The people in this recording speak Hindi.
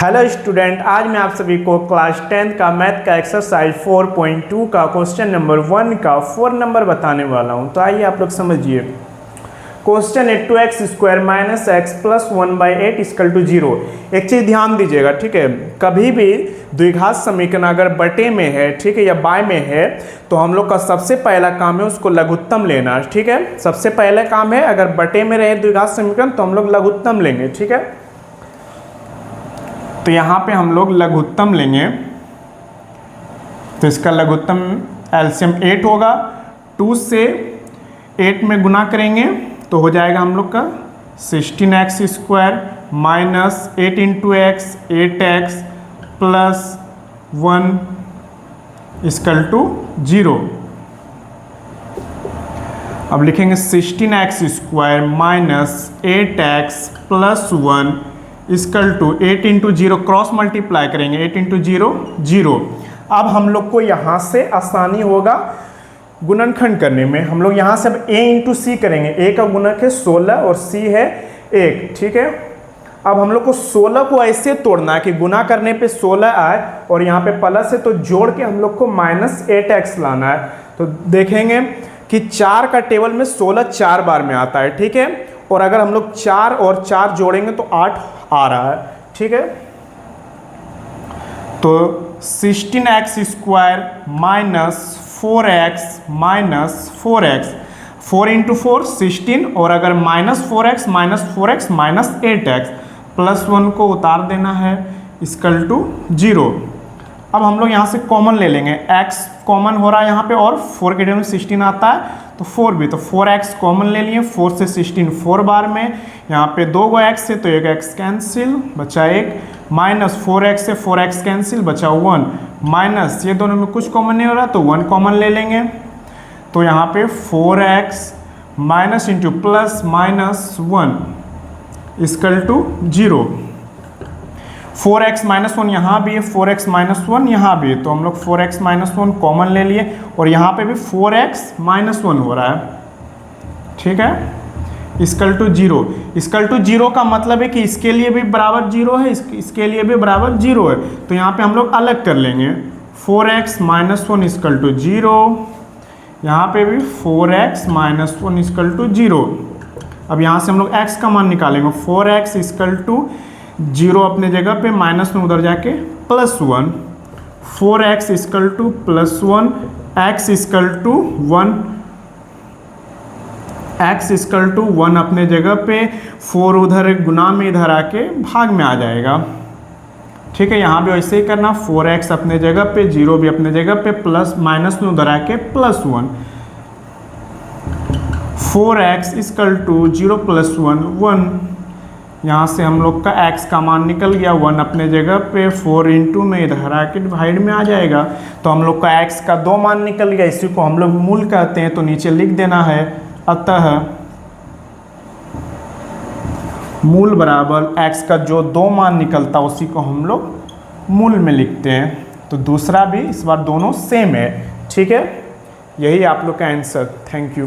हेलो स्टूडेंट, आज मैं आप सभी को क्लास 10 का मैथ का एक्सरसाइज 4.2 का क्वेश्चन नंबर 1 का 4 नंबर बताने वाला हूं। तो आइए आप लोग समझिए। क्वेश्चन है 2x square minus x plus 1/8 equal to 0। एक चीज़ ध्यान दीजिएगा, ठीक है। कभी भी द्विघात समीकरण अगर बटे में है, ठीक है, या बाय में है, तो हम लोग का सबसे पहला काम है उसको लघुत्तम लेना, ठीक है। सबसे पहला काम है, अगर बटे में रहे द्विघात समीकरण तो हम लोग लघुत्तम लेंगे, ठीक है। तो यहाँ पे हम लोग लघुत्तम लेंगे, तो इसका लघुत्तम एलसीएम 8 होगा। 2 से 8 में गुना करेंगे तो हो जाएगा हम लोग का 16x square minus 8 into x 8x plus 1 equal to 0। अब लिखेंगे 16x square minus 8x plus 1 equal to 8 into 0, cross multiply करेंगे 8 इंटू 0 0। अब हम लोग को यहाँ से आसानी होगा गुणनखंड करने में। हम लोग यहाँ से अब a इंटू सी करेंगे। a का गुणक है 16 और c है 1, ठीक है। अब हम लोग को 16 को ऐसे तोड़ना है कि गुना करने पे 16 आए और यहाँ पे प्लस है, तो जोड़ के हम लोग को माइनस 8x लाना है। तो देखेंगे कि 4 का टेबल में 16 4 बार में आता है, ठीक है। और अगर हम लोग 4 और 4 जोड़ेंगे तो 8 आ रहा है, ठीक है। तो 16x square minus 4x minus 4x, 4 into 4 16, और अगर minus 4x minus 8x plus 1 को उतार देना है इक्वल टू 0। अब हम लोग यहाँ से कॉमन ले लेंगे, x कॉमन हो रहा है यहाँ पे और 4 के डेढ़ 16 आता है तो 4 भी, तो 4x कॉमन ले लिए। 4 से 16 4 बार में, यहाँ पे 2 गो x है तो 1 x कैंसिल बचा 1, माइनस 4x से 4x कैंसिल बचा 1, माइनस ये दोनों में कुछ कॉमन नहीं हो रहा तो 1 कॉमन ले लेंगे। तो यहाँ पे 4x minus into plus minus 1 equal to 0। 4x minus 1 यहाँ भी है, 4x माइनस 1 यहाँ भी है, तो हम लोग 4x माइनस 1 कॉमन ले लिए और यहाँ पे भी 4x माइनस 1 हो रहा है, ठीक है। Equal to 0। इक्वल टू 0 का मतलब है कि इसके लिए भी बराबर 0 है, इसके लिए भी बराबर 0 है, तो यहाँ पे हम लोग अलग कर लेंगे। 4x माइनस 1 इक्वल टू 0, यहाँ पे भी 4x माइनस 1 इक्वल टू 0। अब यहाँ से हम लोग x का मान निकालेंगे। 4x इक्वल टू 0 अपने जगह पे, माइनस में उधर जाके plus 1, 4x equal to plus 1, x equal to 1, x equal to 1 अपने जगह पे, 4 उधर गुना में इधर आके भाग में आ जाएगा, ठीक है। यहाँ भी वैसे ही करना, 4x अपने जगह पे, 0 भी अपने जगह पे, प्लस माइनस में उधर आके plus 1, 4x equal to 0 plus 1 1। यहाँ से हम लोग का x का मान निकल गया, 1 अपने जगह पे, 4 इंटू में इधर आके डिवाइड में आ जाएगा, तो हम लोग का x का 2 मान निकल गया। इसी को हम लोग मूल कहते हैं, तो नीचे लिख देना है। अतः मूल बराबर x का जो 2 मान निकलता उसी को हम लोग मूल में लिखते हैं। तो दूसरा भी इस बार दोनों सेम है, ठीक है। यही आप लोग का आंसर। Thank you.